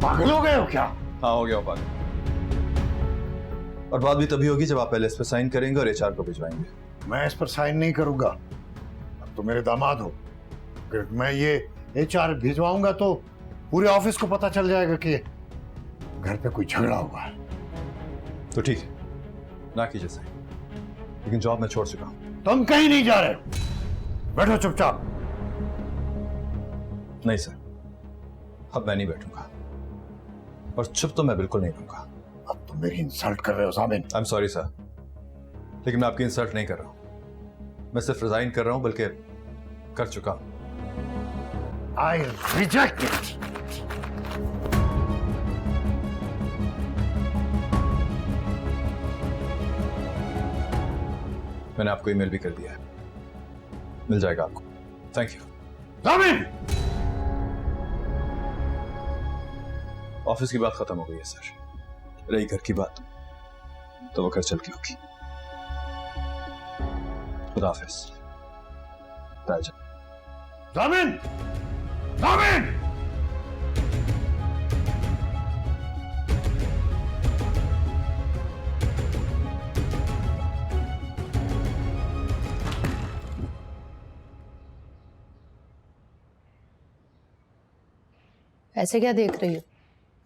पागल हो गए हो क्या? हाँ हो गया हो पागल। और बात भी तभी होगी जब आप पहले इस पर साइन करेंगे और एचआर को भिजवाएंगे। मैं इस पर साइन नहीं करूंगा। अब तो मेरे दामाद हो। अगर मैं ये एचआर भिजवाऊंगा तो पूरे ऑफिस को पता चल जाएगा कि घर पे कोई झगड़ा हुआ है। तो ठीक है, ना कीजिए साइन, लेकिन जॉब मैं छोड़ चुका हूं। तुम कहीं नहीं जा रहे हो, बैठो चुपचाप। नहीं सर, अब मैं नहीं बैठूंगा, और चुप तो मैं बिल्कुल नहीं रहूंगा। अब तुम मेरी इंसल्ट कर रहे हो जामिन। आई एम सॉरी सर, लेकिन मैं आपकी इंसल्ट नहीं कर रहा हूं। मैं सिर्फ रिजाइन कर रहा हूं, बल्कि कर चुका हूं। I reject it. मैंने आपको ईमेल भी कर दिया है, मिल जाएगा आपको। Thank you. जामिन! ऑफिस की बात खत्म हो गई है सर, रही घर की बात तो वो घर चल के होगी। खुदा हाफिज। राजा। जामिन! जामिन! ऐसे क्या देख रही हो?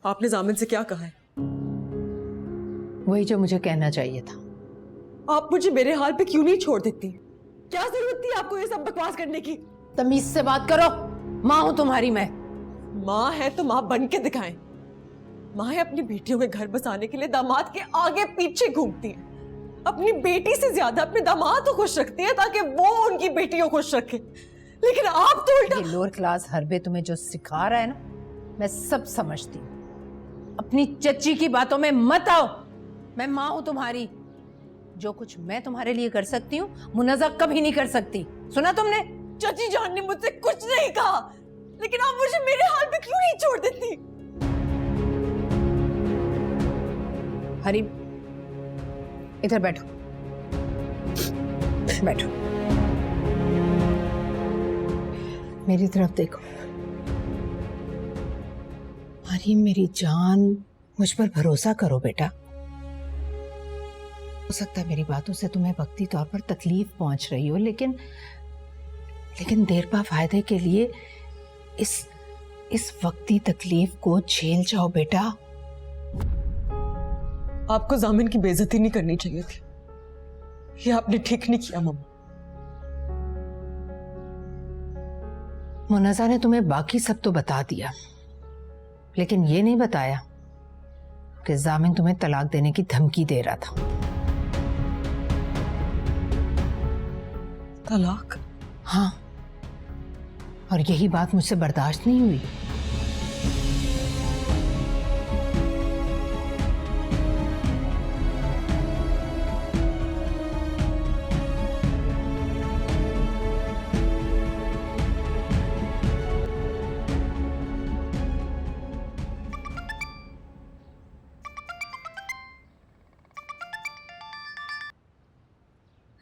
आपने जामिन से क्या कहा है? वही जो मुझे कहना चाहिए था। आप मुझे मेरे हाल पे क्यों नहीं छोड़ देती? क्या जरूरत थी आपको ये सब बकवास करने की? तमीज से बात करो, माँ हूं तुम्हारी मैं। माँ है तो माँ बन के दिखाएं। माँ है अपनी बेटियों के घर बसाने के लिए दामाद के आगे पीछे घूमती है। अपनी बेटी से ज्यादा अपने दामाद को खुश रखती है ताकि वो उनकी बेटियों को खुश रखे। लेकिन आप तो उल्टा। ये लोअर क्लास हरबे तुम्हें जो सिखा रहा है ना, मैं सब समझती हूँ। अपनी चच्ची की बातों में मत आओ। मैं माँ हूं तुम्हारी, जो कुछ मैं तुम्हारे लिए कर सकती हूँ मुनज़्ज़ा कभी नहीं कर सकती। सुना तुमने? चाची जान ने मुझसे कुछ नहीं कहा, लेकिन आप मुझे मेरे हाल पे क्यों नहीं छोड़ देती? हरी, इधर बैठो, बैठो, मेरी तरफ देखो। हरी मेरी जान, मुझ पर भरोसा करो बेटा। हो सकता है मेरी बातों से तुम्हें वक्ती तौर पर तकलीफ पहुंच रही हो, लेकिन देरपा फायदे के लिए इस वक्ती तकलीफ को झेल जाओ बेटा। आपको जामिन की बेइज्जती नहीं करनी चाहिए थी। ये आपने ठीक नहीं किया मम्मा। मुनज़्ज़ा ने तुम्हें बाकी सब तो बता दिया, लेकिन ये नहीं बताया कि जामिन तुम्हें तलाक देने की धमकी दे रहा था। तलाक? हाँ, और यही बात मुझसे बर्दाश्त नहीं हुई।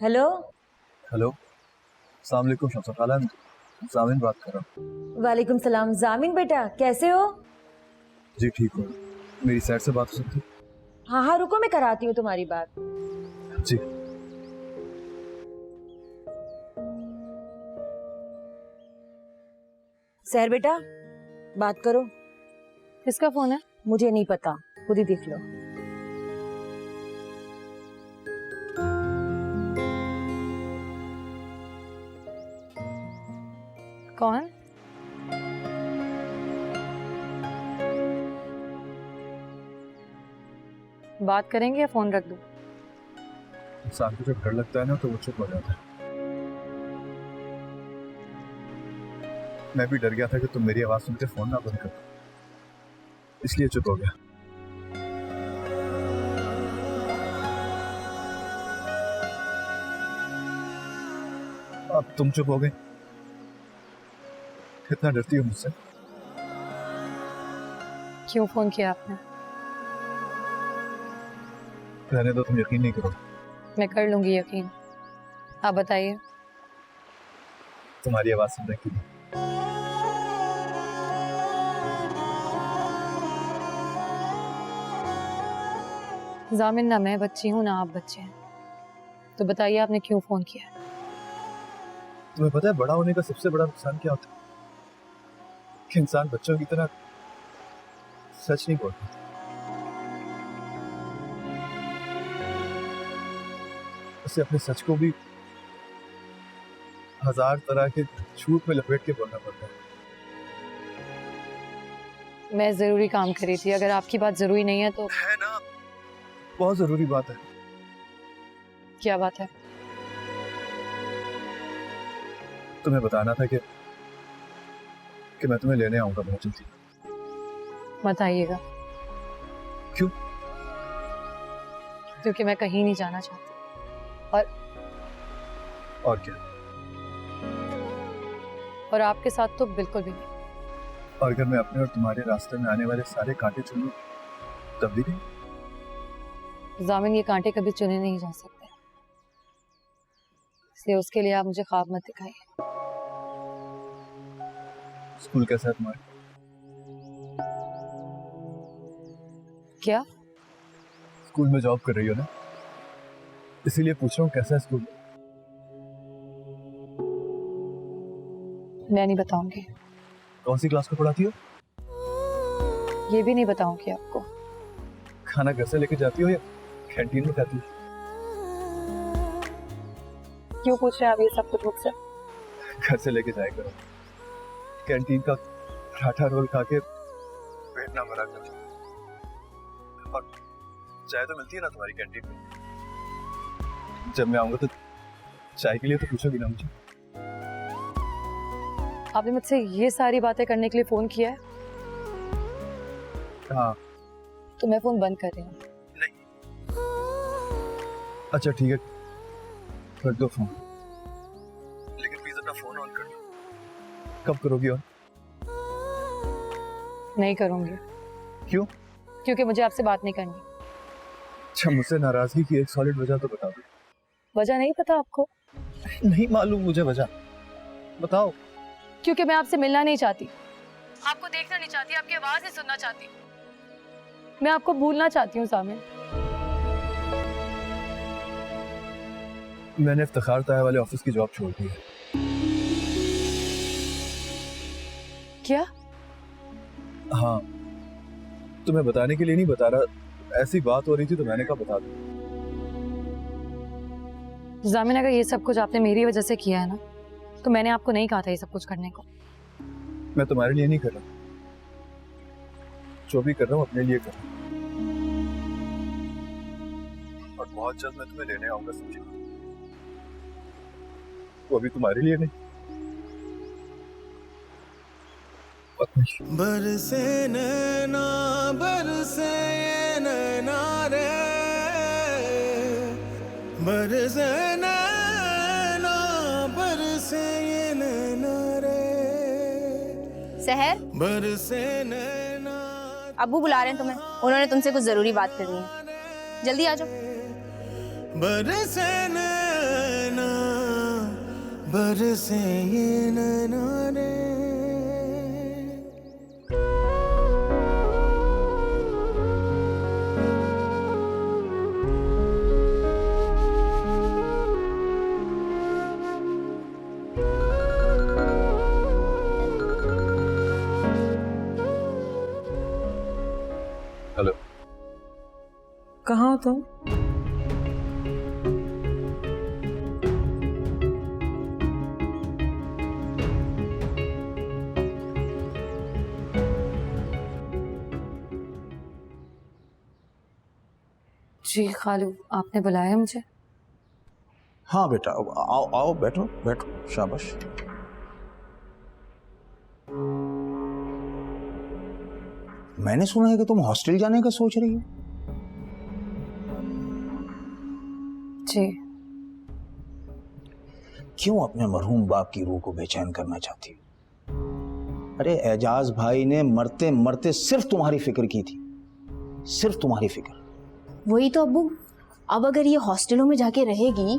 हेलो। हेलो, अस्सलाम वालेकुम शमसा खाला, जामिन बात कर रहा हूँ। वालेकुम सलाम। जामिन बेटा कैसे हो? जी ठीक हूँ, मेरी साइड से बात हो सकती है? हाँ हाँ रुको, मैं कराती हूँ तुम्हारी बात। जी। सहर बेटा बात करो। किसका फोन है? मुझे नहीं पता, खुद ही देख लो। कौन? बात करेंगे या फोन रख दूं? इंसान को जब डर लगता है ना तो वो चुप हो जाता है। मैं भी डर गया था कि तुम मेरी आवाज सुन के फोन ना बंद कर दो, इसलिए चुप हो गया। अब तुम चुप हो गए, कितना डरती हो मुझसे? क्यों फोन किया आपने? रहने दो, तुम यकीन नहीं करो। मैं कर लूंगी यकीन, आप बताइए। तुम्हारी आवाज सुन रही थी। जामिन, ना मैं बच्ची हूँ ना आप बच्चे हैं, तो बताइए आपने क्यों फोन किया है? तुम्हें पता है बड़ा होने का सबसे बड़ा नुकसान क्या होता है? कि इंसान बच्चों की तरह सच नहीं बोलता। उसे अपने सच को भी हजार तरह के झूठ में लपेट के बोलना पड़ता है। मैं जरूरी काम करी थी, अगर आपकी बात जरूरी नहीं है तो। है ना, बहुत जरूरी बात है। क्या बात है? तुम्हें बताना था कि मैं तुम्हें लेने आऊंगा बहुत जल्दी। मत आइएगा। क्यों? क्योंकि मैं कहीं नहीं जाना चाहती। और क्या? और आपके साथ तो बिल्कुल भी नहीं। और अगर मैं अपने और तुम्हारे रास्ते में आने वाले सारे कांटे चुनूं तब भी नहीं? जामिन, ये कांटे कभी चुने नहीं जा सकते, इसलिए उसके लिए आप मुझे ख्वाब मत दिखाइए। स्कूल कैसा है तुम्हारा? क्या? स्कूल में जॉब कर रही हो ना, इसीलिए पूछ रहा हूँ कैसा है स्कूल? मैं नहीं बताऊंगी। कौन सी क्लास में पढ़ाती हो? ये भी नहीं बताऊंगी आपको। खाना घर से लेके जाती हो या कैंटीन में खाती हो? क्यों पूछ रहे हैं आप ये सब कुछ मुझसे? घर से लेके जाया करो, कैंटीन का पराठा रोल खा के पेट ना भरा कर। और चाय तो मिलती है ना तुम्हारी कैंटीन में? जब मैं आऊंगा तो चाय के लिए तो पूछोगी ना मुझे? आपने मुझसे ये सारी बातें करने के लिए फोन किया है? हाँ। तो मैं फोन बंद कर रही हूँ। अच्छा ठीक है, कर दो फोन, लेकिन प्लीज अपना फोन ऑन कर लो। कब करोगी ऑन? नहीं करूंगी। क्यों? क्योंकि मुझे आपसे बात नहीं करनी। अच्छा, मुझसे नाराजगी की एक सॉलिड वजह तो बता दो। वजह नहीं पता आपको? नहीं मालूम मुझे वजह, बताओ। क्योंकि मैं आपसे मिलना नहीं चाहती, आपको देखना नहीं चाहती, आपकी आवाज नहीं सुनना चाहती। मैं आपको भूलना चाहती हूँ जामिन। मैंने इफ्तिखार ताया वाले ऑफिस की जॉब छोड़ दी है। क्या? हाँ, तुम्हें बताने के लिए नहीं बता रहा, ऐसी बात हो रही थी तो मैंने कहा बता दूं। जामिन, अगर ये सब कुछ आपने मेरी वजह से किया है ना, तो मैंने आपको नहीं कहा था ये सब कुछ करने को। मैं तुम्हारे लिए नहीं कर रहा, जो भी कर रहा हूँ अपने लिए कर रहा हूँ। और बहुत जल्द मैं तुम्हें लेने आऊंगा, समझे? वो अभी तुम्हारे लिए नहीं। बरसे नैना बरसे नैना रे, बरसे नैना बरसे नैना रे, सहर, बरसे नैना। अब्बू बुला रहे हैं तुम्हें, उन्होंने तुमसे कुछ जरूरी बात करनी है, जल्दी आ जाओ। बरसे नैना बरसे नैना रे। हेलो, कहाँ हो तुम? जी खालू, आपने बुलाया मुझे? हाँ बेटा, आओ आओ, बैठो बैठो, शाबाश। मैंने सुना है कि तुम हॉस्टल जाने का सोच रही हो। जी। क्यों अपने मरहूम बाप की रूह को बेचैन करना चाहती हो? अरे एजाज भाई ने मरते मरते सिर्फ तुम्हारी फिक्र की थी, सिर्फ तुम्हारी फिक्र। वही तो अब्बू, अब अगर ये हॉस्टलों में जाके रहेगी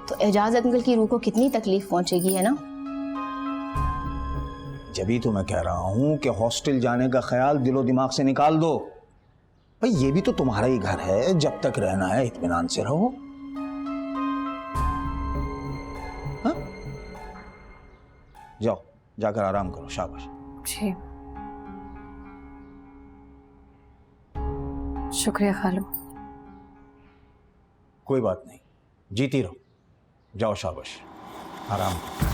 तो एजाज अंकल की रूह को कितनी तकलीफ पहुंचेगी, है ना? जभी तो मैं कह रहा हूं कि हॉस्टल जाने का ख्याल दिलो दिमाग से निकाल दो। भाई ये भी तो तुम्हारा ही घर है, जब तक रहना है इत्मीनान से रहो। हाँ? जाओ, जाकर आराम करो, शाबाश। जी शुक्रिया खालू। कोई बात नहीं, जीती रहो। जाओ, शाबाश, आराम करो।